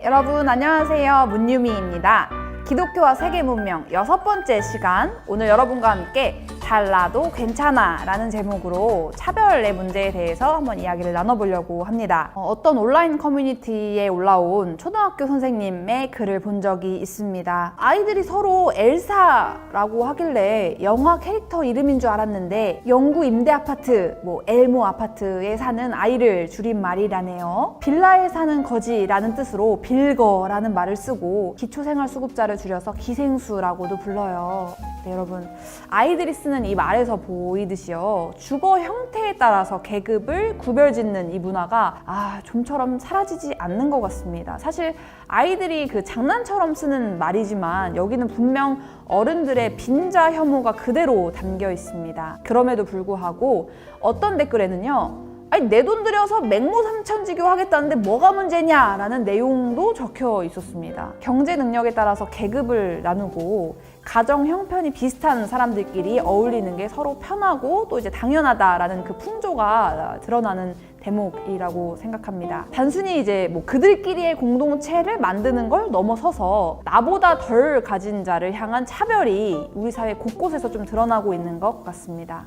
여러분 안녕하세요. 문유미입니다. 기독교와 세계 문명 6번째 시간, 오늘 여러분과 함께 달라도 괜찮아 라는 제목으로 차별의 문제에 대해서 한번 이야기를 나눠보려고 합니다. 어떤 온라인 커뮤니티에 올라온 초등학교 선생님의 글을 본 적이 있습니다. 아이들이 서로 엘사라고 하길래 영화 캐릭터 이름인 줄 알았는데 영구 임대 아파트, 엘모 아파트에 사는 아이를 줄인 말이라네요. 빌라에 사는 거지라는 뜻으로 빌거라는 말을 쓰고 기초생활수급자를 줄여서 기생수라고도 불러요. 네, 여러분, 아이들이 쓰는 이 말에서 보이듯이요, 주거 형태에 따라서 계급을 구별짓는 이 문화가 좀처럼 사라지지 않는 것 같습니다. 사실 아이들이 그 장난처럼 쓰는 말이지만 여기는 분명 어른들의 빈자 혐오가 그대로 담겨 있습니다. 그럼에도 불구하고 어떤 댓글에는요, 내 돈 들여서 맹모삼천지교 하겠다는데 뭐가 문제냐 라는 내용도 적혀 있었습니다. 경제 능력에 따라서 계급을 나누고 가정 형편이 비슷한 사람들끼리 어울리는 게 서로 편하고 또 이제 당연하다라는 그 풍조가 드러나는 대목이라고 생각합니다. 단순히 이제 그들끼리의 공동체를 만드는 걸 넘어서서 나보다 덜 가진 자를 향한 차별이 우리 사회 곳곳에서 좀 드러나고 있는 것 같습니다.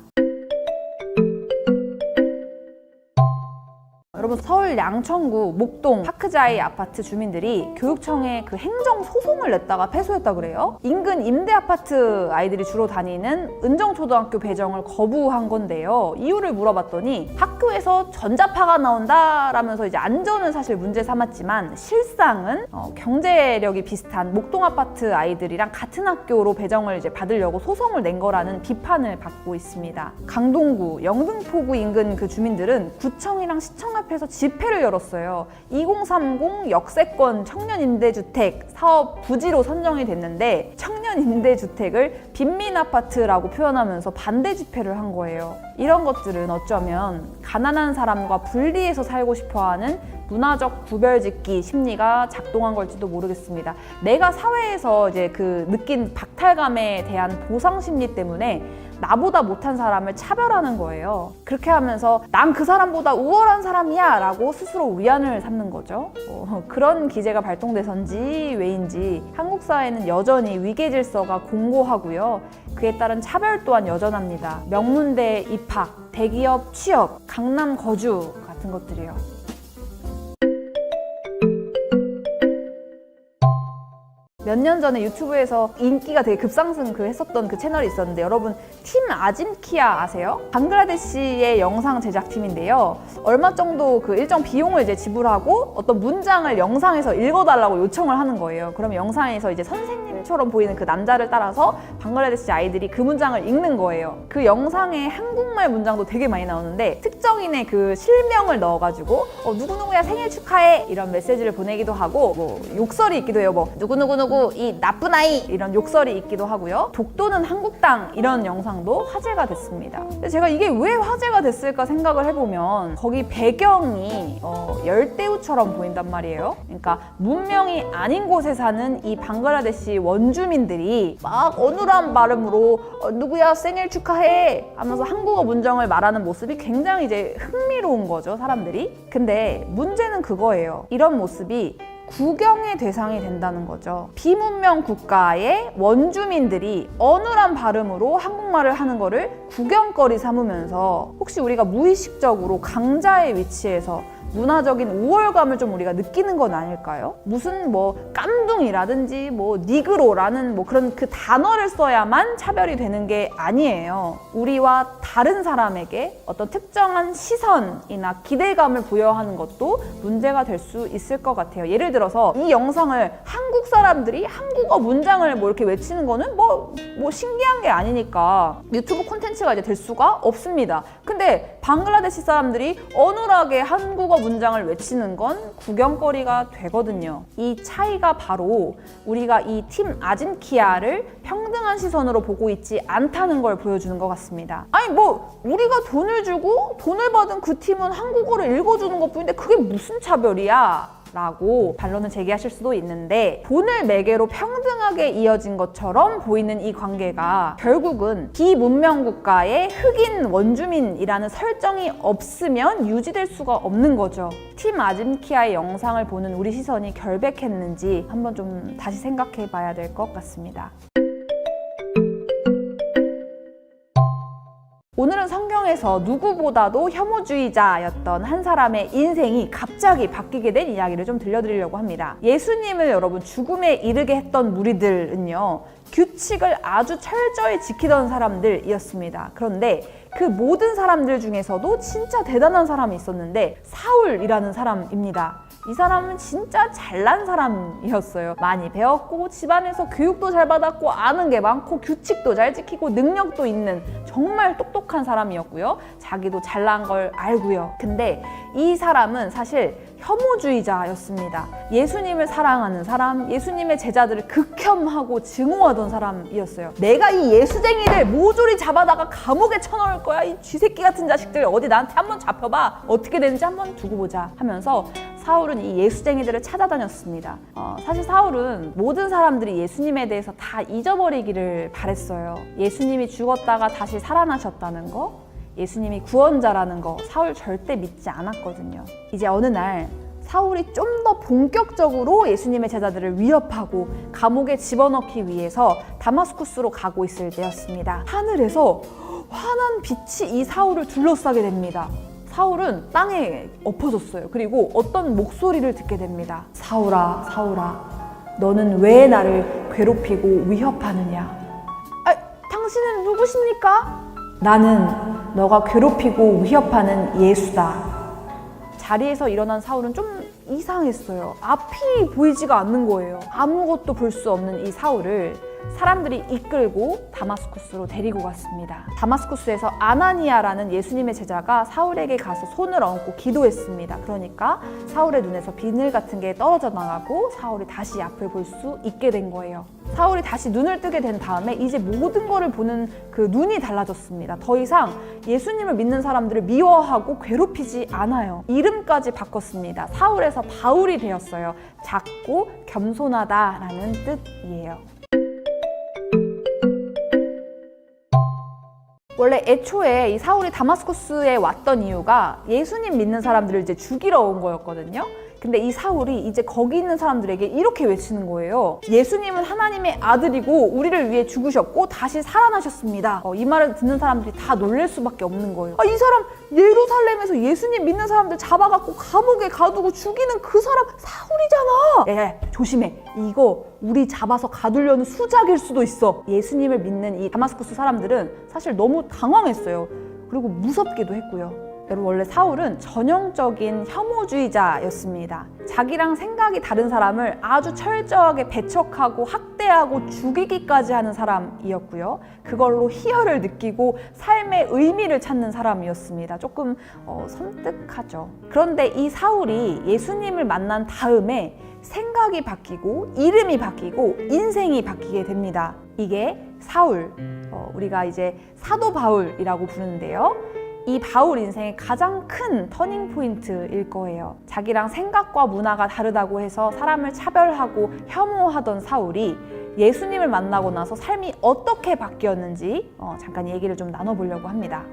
여러분, 서울 양천구 목동 파크자이 아파트 주민들이 교육청에 그 행정 소송을 냈다가 패소했다 그래요. 인근 임대 아파트 아이들이 주로 다니는 은정초등학교 배정을 거부한 건데요. 이유를 물어봤더니 학교에서 전자파가 나온다라면서 이제 안전은 사실 문제 삼았지만 실상은 경제력이 비슷한 목동 아파트 아이들이랑 같은 학교로 배정을 이제 받으려고 소송을 낸 거라는 비판을 받고 있습니다. 강동구, 영등포구 인근 그 주민들은 구청이랑 시청 앞에서 집회를 열었어요. 2030 역세권 청년임대주택 사업 부지로 선정이 됐는데 청년임대주택을 빈민아파트라고 표현하면서 반대 집회를 한 거예요. 이런 것들은 어쩌면 가난한 사람과 분리해서 살고 싶어하는 문화적 구별짓기 심리가 작동한 걸지도 모르겠습니다. 내가 사회에서 이제 그 느낀 박탈감에 대한 보상 심리 때문에 나보다 못한 사람을 차별하는 거예요. 그렇게 하면서 난 그 사람보다 우월한 사람이야 라고 스스로 위안을 삼는 거죠. 그런 기제가 발동돼서인지 왜인지 한국 사회는 여전히 위계 질서가 공고하고요. 그에 따른 차별 또한 여전합니다. 명문대 입학, 대기업 취업, 강남 거주 같은 것들이요. 몇 년 전에 유튜브에서 인기가 되게 급상승 했었던 그 채널이 있었는데, 여러분 팀 아짐키아 아세요? 방글라데시의 영상 제작팀인데요. 얼마 정도 그 일정 비용을 이제 지불하고 어떤 문장을 영상에서 읽어달라고 요청을 하는 거예요. 그러면 영상에서 이제 선생님처럼 보이는 그 남자를 따라서 방글라데시 아이들이 그 문장을 읽는 거예요. 그 영상에 한국말 문장도 되게 많이 나오는데 특정인의 그 실명을 넣어가지고 누구누구야 생일 축하해 이런 메시지를 보내기도 하고, 욕설이 있기도 해요. 누구누구누구 이 나쁜 아이 이런 욕설이 있기도 하고요. 독도는 한국당 이런 영상도 화제가 됐습니다. 근데 제가 이게 왜 화제가 됐을까 생각을 해보면 거기 배경이 열대우처럼 보인단 말이에요. 그러니까 문명이 아닌 곳에 사는 이 방글라데시 원주민들이 막 어눌한 발음으로 누구야 생일 축하해 하면서 한국어 문장을 말하는 모습이 굉장히 이제 흥미로운 거죠, 사람들이. 근데 문제는 그거예요. 이런 모습이 구경의 대상이 된다는 거죠. 비문명 국가의 원주민들이 어눌한 발음으로 한국말을 하는 거를 구경거리 삼으면서 혹시 우리가 무의식적으로 강자의 위치에서 문화적인 우월감을 좀 우리가 느끼는 건 아닐까요? 무슨 깜둥이라든지 니그로라는 그런 그 단어를 써야만 차별이 되는 게 아니에요. 우리와 다른 사람에게 어떤 특정한 시선이나 기대감을 부여하는 것도 문제가 될 수 있을 것 같아요. 예를 들어서 이 영상을 한국 사람들이 한국어 문장을 이렇게 외치는 거는 신기한 게 아니니까 유튜브 콘텐츠가 이제 될 수가 없습니다. 근데 방글라데시 사람들이 어눌하게 한국어 문장을 외치는 건 구경거리가 되거든요. 이 차이가 바로 우리가 이 팀 아짐키아를 평등한 시선으로 보고 있지 않다는 걸 보여주는 것 같습니다. 우리가 돈을 주고 돈을 받은 그 팀은 한국어를 읽어주는 것 뿐인데 그게 무슨 차별이야? 라고 반론을 제기하실 수도 있는데, 돈을 매개로 평등하게 이어진 것처럼 보이는 이 관계가 결국은 비문명 국가의 흑인 원주민이라는 설정이 없으면 유지될 수가 없는 거죠. 팀 아짐키아의 영상을 보는 우리 시선이 결백했는지 한번 좀 다시 생각해 봐야 될 것 같습니다. 오늘은 성경에서 누구보다도 혐오주의자였던 한 사람의 인생이 갑자기 바뀌게 된 이야기를 좀 들려드리려고 합니다. 예수님을 여러분 죽음에 이르게 했던 무리들은요, 규칙을 아주 철저히 지키던 사람들이었습니다. 그런데 그 모든 사람들 중에서도 진짜 대단한 사람이 있었는데 사울이라는 사람입니다. 이 사람은 진짜 잘난 사람이었어요. 많이 배웠고 집안에서 교육도 잘 받았고 아는 게 많고 규칙도 잘 지키고 능력도 있는 정말 똑똑한 사람이었고요. 자기도 잘난 걸 알고요. 근데 이 사람은 사실 혐오주의자였습니다. 예수님을 사랑하는 사람, 예수님의 제자들을 극혐하고 증오하던 사람이었어요. 내가 이 예수쟁이를 모조리 잡아다가 감옥에 쳐넣을 거야. 이 쥐새끼 같은 자식들 어디 나한테 한번 잡혀봐. 어떻게 되는지 한번 두고 보자 하면서 사울은 이 예수쟁이들을 찾아다녔습니다. 사실 사울은 모든 사람들이 예수님에 대해서 다 잊어버리기를 바랬어요. 예수님이 죽었다가 다시 살아나셨다는 거, 예수님이 구원자라는 거 사울 절대 믿지 않았거든요. 이제 어느 날 사울이 좀 더 본격적으로 예수님의 제자들을 위협하고 감옥에 집어넣기 위해서 다마스쿠스로 가고 있을 때였습니다. 하늘에서 환한 빛이 이 사울을 둘러싸게 됩니다. 사울은 땅에 엎어졌어요. 그리고 어떤 목소리를 듣게 됩니다. 사울아, 사울아, 너는 왜 나를 괴롭히고 위협하느냐? 당신은 누구십니까? 나는 너가 괴롭히고 위협하는 예수다. 자리에서 일어난 사울은 좀 이상했어요. 앞이 보이지가 않는 거예요. 아무것도 볼 수 없는 이 사울을 사람들이 이끌고 다마스쿠스로 데리고 갔습니다. 다마스쿠스에서 아나니아라는 예수님의 제자가 사울에게 가서 손을 얹고 기도했습니다. 그러니까 사울의 눈에서 비늘 같은 게 떨어져 나가고 사울이 다시 앞을 볼 수 있게 된 거예요. 사울이 다시 눈을 뜨게 된 다음에 이제 모든 거를 보는 그 눈이 달라졌습니다. 더 이상 예수님을 믿는 사람들을 미워하고 괴롭히지 않아요. 이름까지 바꿨습니다. 사울에서 바울이 되었어요. 작고 겸손하다라는 뜻이에요. 원래 애초에 이 사울이 다마스쿠스에 왔던 이유가 예수님 믿는 사람들을 이제 죽이러 온 거였거든요. 근데 이 사울이 이제 거기 있는 사람들에게 이렇게 외치는 거예요. 예수님은 하나님의 아들이고 우리를 위해 죽으셨고 다시 살아나셨습니다. 이 말을 듣는 사람들이 다 놀랄 수밖에 없는 거예요. 이 사람 예루살렘에서 예수님 믿는 사람들 잡아갖고 감옥에 가두고 죽이는 그 사람 사울이잖아. 조심해. 이거 우리 잡아서 가두려는 수작일 수도 있어. 예수님을 믿는 이 다마스쿠스 사람들은 사실 너무 당황했어요. 그리고 무섭기도 했고요. 여러분, 원래 사울은 전형적인 혐오주의자였습니다. 자기랑 생각이 다른 사람을 아주 철저하게 배척하고 학대하고 죽이기까지 하는 사람이었고요. 그걸로 희열을 느끼고 삶의 의미를 찾는 사람이었습니다. 조금 섬뜩하죠. 그런데 이 사울이 예수님을 만난 다음에 생각이 바뀌고 이름이 바뀌고 인생이 바뀌게 됩니다. 이게 사울, 우리가 이제 사도 바울이라고 부르는데요. 이 바울 인생의 가장 큰 터닝 포인트일 거예요. 자기랑 생각과 문화가 다르다고 해서 사람을 차별하고 혐오하던 사울이 예수님을 만나고 나서 삶이 어떻게 바뀌었는지 잠깐 얘기를 좀 나눠보려고 합니다.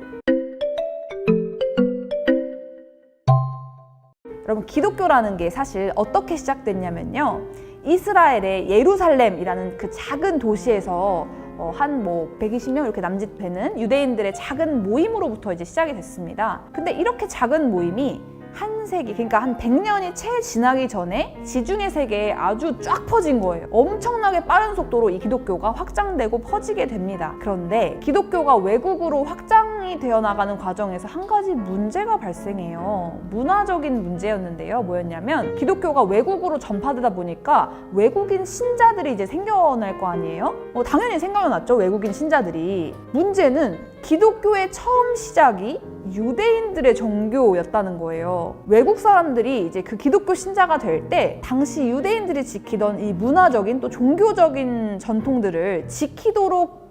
여러분, 기독교라는 게 사실 어떻게 시작됐냐면요. 이스라엘의 예루살렘이라는 그 작은 도시에서 한 120명 이렇게 남짓되는 유대인들의 작은 모임으로부터 이제 시작이 됐습니다. 근데 이렇게 작은 모임이 한 세기, 그러니까 한 100년이 채 지나기 전에 지중해 세계에 아주 쫙 퍼진 거예요. 엄청나게 빠른 속도로 이 기독교가 확장되고 퍼지게 됩니다. 그런데 기독교가 외국으로 확장이 되어 나가는 과정에서 한 가지 문제가 발생해요. 문화적인 문제였는데요. 뭐였냐면 기독교가 외국으로 전파되다 보니까 외국인 신자들이 이제 생겨날 거 아니에요? 당연히 생겨났죠. 외국인 신자들이. 문제는 기독교의 처음 시작이 유대인들의 종교였다는 거예요. 외국 사람들이 이제 그 기독교 신자가 될 때 당시 유대인들이 지키던 이 문화적인 또 종교적인 전통들을 지키도록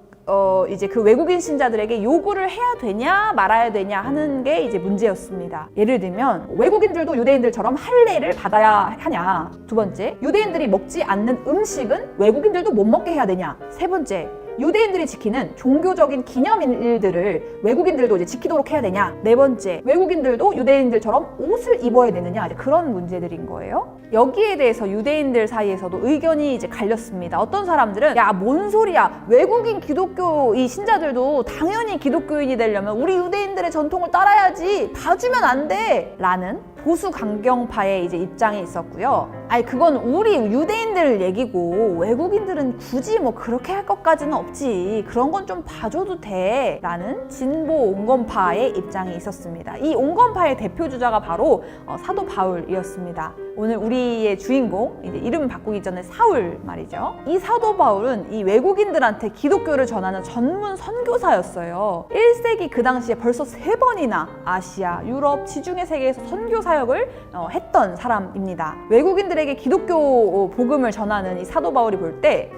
이제 그 외국인 신자들에게 요구를 해야 되냐 말아야 되냐 하는 게 이제 문제였습니다. 예를 들면 외국인들도 유대인들처럼 할례를 받아야 하냐. 두 번째, 유대인들이 먹지 않는 음식은 외국인들도 못 먹게 해야 되냐. 세 번째, 유대인들이 지키는 종교적인 기념일들을 외국인들도 이제 지키도록 해야 되냐. 네 번째, 외국인들도 유대인들처럼 옷을 입어야 되느냐. 이제 그런 문제들인 거예요. 여기에 대해서 유대인들 사이에서도 의견이 이제 갈렸습니다. 어떤 사람들은 야, 뭔 소리야. 외국인 기독교 이 신자들도 당연히 기독교인이 되려면 우리 유대인들의 전통을 따라야지. 봐주면 안 돼. 라는 보수 강경파의 이제 입장이 있었고요. 아니, 그건 우리 유대인들 얘기고 외국인들은 굳이 뭐 그렇게 할 것까지는 없지. 그런 건 좀 봐줘도 돼. 라는 진보 온건파의 입장이 있었습니다. 이 온건파의 대표 주자가 바로 사도 바울이었습니다. 오늘 우리의 주인공, 이제 이름 바꾸기 전에 사울 말이죠. 이 사도 바울은 이 외국인들한테 기독교를 전하는 전문 선교사였어요. 1세기 그 당시에 벌써 3번이나 아시아, 유럽, 지중해 세계에서 선교 사역을 했던 사람입니다. 외국인들에게 기독교 복음을 전하는 이 사도 바울이 볼 때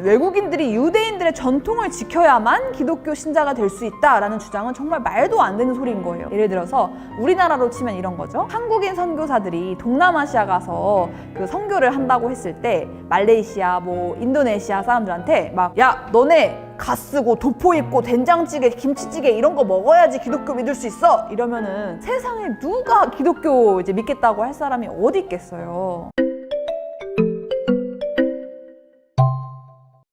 외국인들이 유대인들의 전통을 지켜야만 기독교 신자가 될 수 있다라는 주장은 정말 말도 안 되는 소리인 거예요. 예를 들어서 우리나라로 치면 이런 거죠. 한국인 선교사들이 동남아시아 가서 그 선교를 한다고 했을 때 말레이시아, 뭐 인도네시아 사람들한테 막 야, 너네 가 쓰고 도포 입고 된장찌개, 김치찌개 이런 거 먹어야지 기독교 믿을 수 있어. 이러면은 세상에 누가 기독교 이제 믿겠다고 할 사람이 어디 있겠어요.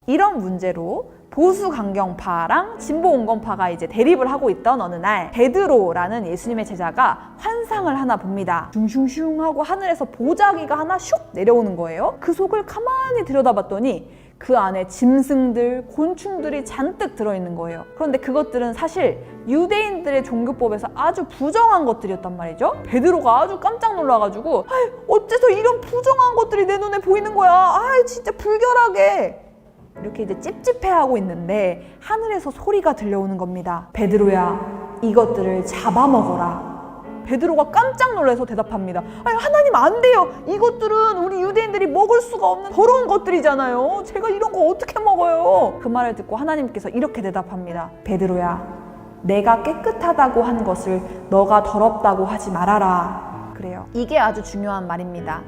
이런 문제로 보수 강경파랑 진보 온건파가 이제 대립을 하고 있던 어느 날 베드로라는 예수님의 제자가 환상을 하나 봅니다. 슝슝슝 하고 하늘에서 보자기가 하나 슉 내려오는 거예요. 그 속을 가만히 들여다봤더니 그 안에 짐승들, 곤충들이 잔뜩 들어있는 거예요. 그런데 그것들은 사실 유대인들의 종교법에서 아주 부정한 것들이었단 말이죠. 베드로가 아주 깜짝 놀라가지고 어째서 이런 부정한 것들이 내 눈에 보이는 거야. 진짜 불결하게. 이렇게 이제 찝찝해하고 있는데 하늘에서 소리가 들려오는 겁니다. 베드로야, 이것들을 잡아먹어라. 베드로가 깜짝 놀라서 대답합니다. 하나님 안 돼요. 이것들은 우리 유대인들이 먹을 수가 없는 더러운 것들이잖아요. 제가 이런 거 어떻게 먹어요? 그 말을 듣고 하나님께서 이렇게 대답합니다. 베드로야, 내가 깨끗하다고 한 것을 너가 더럽다고 하지 말아라. 그래요. 이게 아주 중요한 말입니다.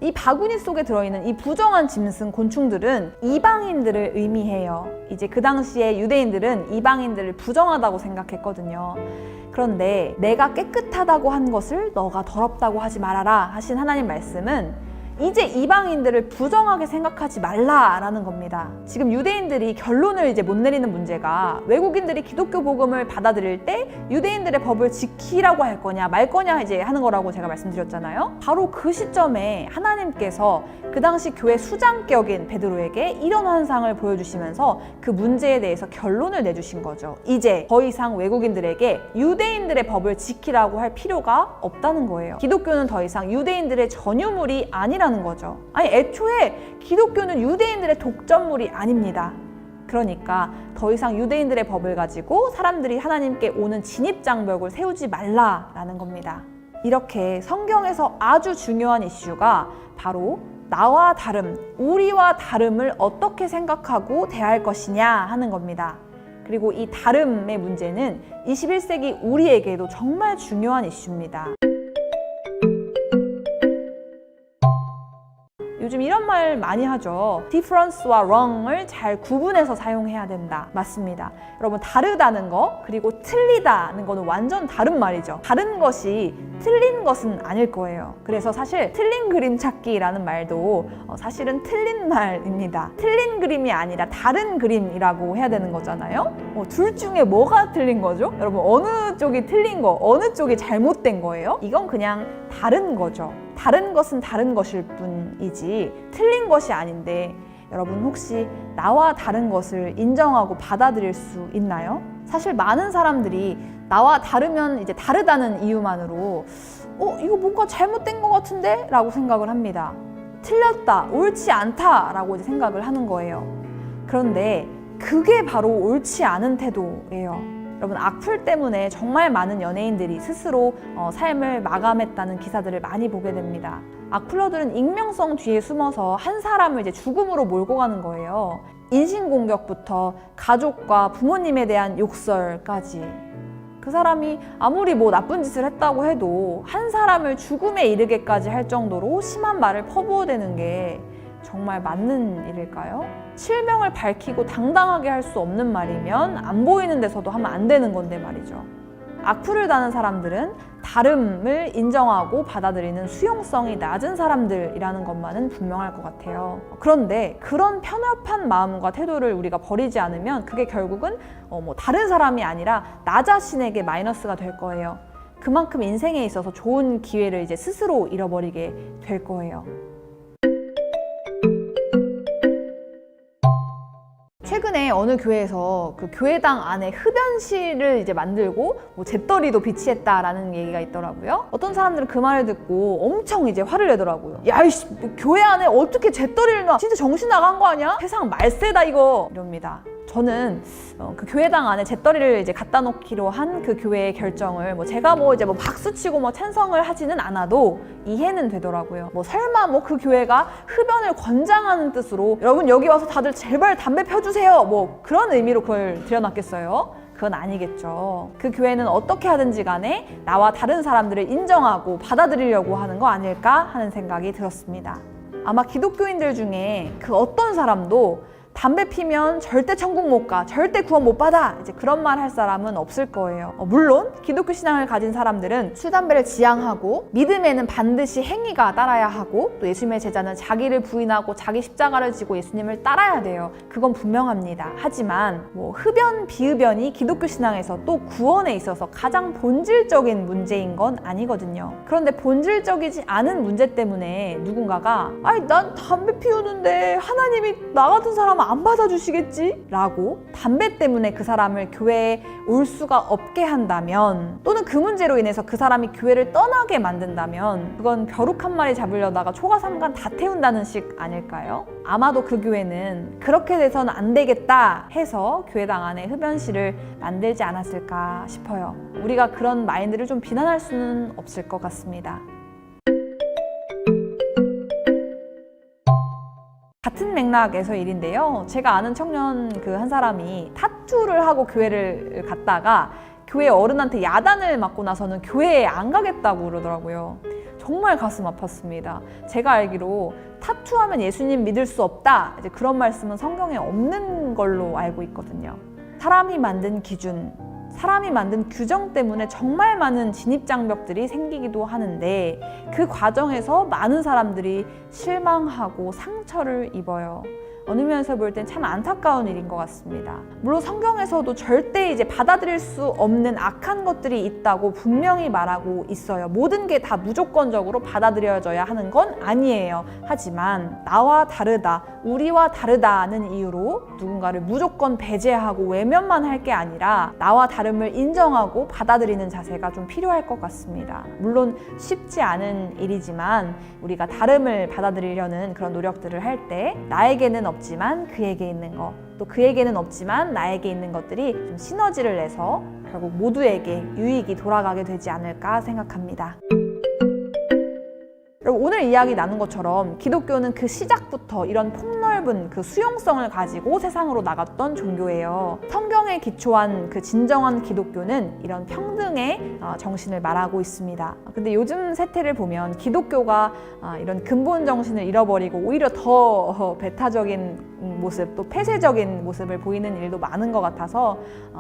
이 바구니 속에 들어있는 이 부정한 짐승, 곤충들은 이방인들을 의미해요. 이제 그 당시에 유대인들은 이방인들을 부정하다고 생각했거든요. 그런데 내가 깨끗하다고 한 것을 너가 더럽다고 하지 말아라 하신 하나님 말씀은 이제 이방인들을 부정하게 생각하지 말라라는 겁니다. 지금 유대인들이 결론을 이제 못 내리는 문제가 외국인들이 기독교 복음을 받아들일 때 유대인들의 법을 지키라고 할 거냐 말 거냐 이제 하는 거라고 제가 말씀드렸잖아요. 바로 그 시점에 하나님께서 그 당시 교회 수장격인 베드로에게 이런 환상을 보여주시면서 그 문제에 대해서 결론을 내주신 거죠. 이제 더 이상 외국인들에게 유대인들의 법을 지키라고 할 필요가 없다는 거예요. 기독교는 더 이상 유대인들의 전유물이 아니라는 거죠. 애초에 기독교는 유대인들의 독점물이 아닙니다. 그러니까 더 이상 유대인들의 법을 가지고 사람들이 하나님께 오는 진입장벽을 세우지 말라라는 겁니다. 이렇게 성경에서 아주 중요한 이슈가 바로 나와 다름, 우리와 다름을 어떻게 생각하고 대할 것이냐 하는 겁니다. 그리고 이 다름의 문제는 21세기 우리에게도 정말 중요한 이슈입니다. 요즘 이런 말 많이 하죠. difference와 wrong을 잘 구분해서 사용해야 된다. 맞습니다. 여러분, 다르다는 거 그리고 틀리다는 거는 완전 다른 말이죠. 다른 것이 틀린 것은 아닐 거예요. 그래서 사실 틀린 그림 찾기라는 말도 사실은 틀린 말입니다. 틀린 그림이 아니라 다른 그림이라고 해야 되는 거잖아요. 둘 중에 뭐가 틀린 거죠? 여러분, 어느 쪽이 틀린 거, 어느 쪽이 잘못된 거예요? 이건 그냥 다른 거죠. 다른 것은 다른 것일 뿐이지 틀린 것이 아닌데 여러분 혹시 나와 다른 것을 인정하고 받아들일 수 있나요? 사실 많은 사람들이 나와 다르면 이제 다르다는 이유만으로 이거 뭔가 잘못된 것 같은데? 라고 생각을 합니다. 틀렸다, 옳지 않다 라고 이제 생각을 하는 거예요. 그런데 그게 바로 옳지 않은 태도예요. 여러분, 악플 때문에 정말 많은 연예인들이 스스로 삶을 마감했다는 기사들을 많이 보게 됩니다. 악플러들은 익명성 뒤에 숨어서 한 사람을 이제 죽음으로 몰고 가는 거예요. 인신공격부터 가족과 부모님에 대한 욕설까지. 그 사람이 아무리 뭐 나쁜 짓을 했다고 해도 한 사람을 죽음에 이르게까지 할 정도로 심한 말을 퍼부어대는 게 정말 맞는 일일까요? 실명을 밝히고 당당하게 할 수 없는 말이면 안 보이는 데서도 하면 안 되는 건데 말이죠. 악플을 다는 사람들은 다름을 인정하고 받아들이는 수용성이 낮은 사람들이라는 것만은 분명할 것 같아요. 그런데 그런 편협한 마음과 태도를 우리가 버리지 않으면 그게 결국은 다른 사람이 아니라 나 자신에게 마이너스가 될 거예요. 그만큼 인생에 있어서 좋은 기회를 이제 스스로 잃어버리게 될 거예요. 최근에 어느 교회에서 그 교회당 안에 흡연실을 이제 만들고 재떨이도 비치했다라는 얘기가 있더라고요. 어떤 사람들은 그 말을 듣고 엄청 이제 화를 내더라고요. 야, 이씨, 교회 안에 어떻게 재떨이를 놔? 진짜 정신 나간 거 아니야? 세상 말세다 이거. 이럽니다. 저는 그 교회당 안에 재떨이를 이제 갖다 놓기로 한 그 교회의 결정을 제가 이제 박수치고 찬성을 하지는 않아도 이해는 되더라고요. 설마 그 교회가 흡연을 권장하는 뜻으로 여러분 여기 와서 다들 제발 담배 펴주세요 그런 의미로 그걸 들여놨겠어요? 그건 아니겠죠. 그 교회는 어떻게 하든지 간에 나와 다른 사람들을 인정하고 받아들이려고 하는 거 아닐까 하는 생각이 들었습니다. 아마 기독교인들 중에 그 어떤 사람도 담배 피면 절대 천국 못 가, 절대 구원 못 받아, 이제 그런 말 할 사람은 없을 거예요. 물론 기독교 신앙을 가진 사람들은 술, 담배를 지향하고 믿음에는 반드시 행위가 따라야 하고 또 예수님의 제자는 자기를 부인하고 자기 십자가를 지고 예수님을 따라야 돼요. 그건 분명합니다. 하지만 흡연, 비흡연이 기독교 신앙에서 또 구원에 있어서 가장 본질적인 문제인 건 아니거든요. 그런데 본질적이지 않은 문제 때문에 누군가가 난 담배 피우는데 하나님이 나 같은 사람 안 받아주시겠지? 라고 담배 때문에 그 사람을 교회에 올 수가 없게 한다면 또는 그 문제로 인해서 그 사람이 교회를 떠나게 만든다면 그건 벼룩 한 마리 잡으려다가 초가삼간 다 태운다는 식 아닐까요? 아마도 그 교회는 그렇게 돼서는 안 되겠다 해서 교회당 안에 흡연실을 만들지 않았을까 싶어요. 우리가 그런 마인드를 좀 비난할 수는 없을 것 같습니다. 같은 맥락에서 일인데요. 제가 아는 청년 한 사람이 타투를 하고 교회를 갔다가 교회 어른한테 야단을 맞고 나서는 교회에 안 가겠다고 그러더라고요. 정말 가슴 아팠습니다. 제가 알기로 타투하면 예수님 믿을 수 없다, 이제 그런 말씀은 성경에 없는 걸로 알고 있거든요. 사람이 만든 기준, 사람이 만든 규정 때문에 정말 많은 진입장벽들이 생기기도 하는데 그 과정에서 많은 사람들이 실망하고 상처를 입어요. 어느 면에서 볼 땐 참 안타까운 일인 것 같습니다. 물론 성경에서도 절대 이제 받아들일 수 없는 악한 것들이 있다고 분명히 말하고 있어요. 모든 게 다 무조건적으로 받아들여져야 하는 건 아니에요. 하지만 나와 다르다, 우리와 다르다는 이유로 누군가를 무조건 배제하고 외면만 할 게 아니라 나와 다름을 인정하고 받아들이는 자세가 좀 필요할 것 같습니다. 물론 쉽지 않은 일이지만 우리가 다름을 받아들이려는 그런 노력들을 할 때 나에게는 없지만 그에게 있는 것, 또 그에게는 없지만 나에게 있는 것들이 좀 시너지를 내서 결국 모두에게 유익이 돌아가게 되지 않을까 생각합니다. 여러분, 오늘 이야기 나눈 것처럼 기독교는 그 시작부터 이런 폭넓은 그 수용성을 가지고 세상으로 나갔던 종교예요. 성경에 기초한 그 진정한 기독교는 이런 평등의 정신을 말하고 있습니다. 근데 요즘 세태를 보면 기독교가 이런 근본 정신을 잃어버리고 오히려 더 배타적인 모습, 또 폐쇄적인 모습을 보이는 일도 많은 것 같아서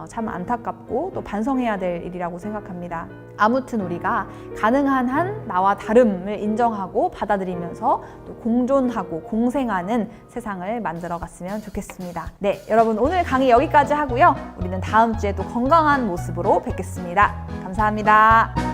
참 안타깝고 또 반성해야 될 일이라고 생각합니다. 아무튼 우리가 가능한 한 나와 다름을 인정하고 받아들이면서 또 공존하고 공생하는 세상을 만들어 갔으면 좋겠습니다. 네, 여러분 오늘 강의 여기까지 하고요. 우리는 다음 주에 또 건강한 모습으로 뵙겠습니다. 감사합니다.